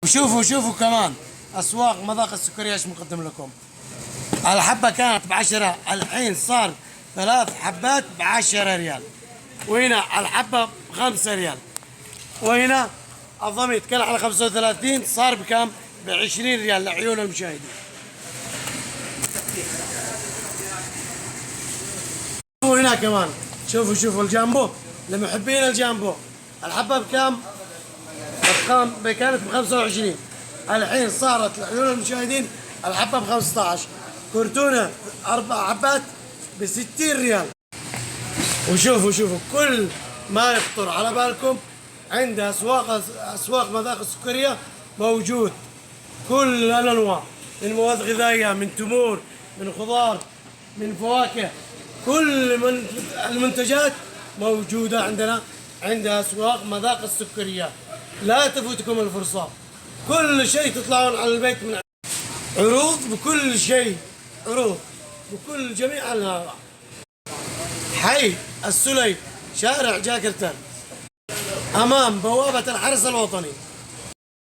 وشوفوا كمان أسواق مذاق السكرية ايش مقدم لكم. الحبة كانت ب10، الحين صار 3 حبات ب10 ريال، وهنا الحبة ب5 ريال، وهنا الضميط كان على 35 صار بكم؟ ب20 ريال لعيون المشاهدين. وهنا كمان شوفوا الجامبو لمحبين الجامبو، الحبة بكم؟ كانت ب25، الحين صارت لعيون المشاهدين الحبة ب15. كرتونة 4 حبات ب60 ريال. وشوفوا كل ما يخطر على بالكم عند أسواق مذاق السكرية موجود. كل الأنواع من مواد غذائية، من تمور، من خضار، من فواكه، كل المنتجات موجودة عندنا عند أسواق مذاق السكرية. لا تفوتكم الفرصة، كل شيء تطلعون على البيت من عروض بكل شيء، عروض بكل جميع الأنواع. حي السليم، شارع جاكرتان، أمام بوابة الحرس الوطني.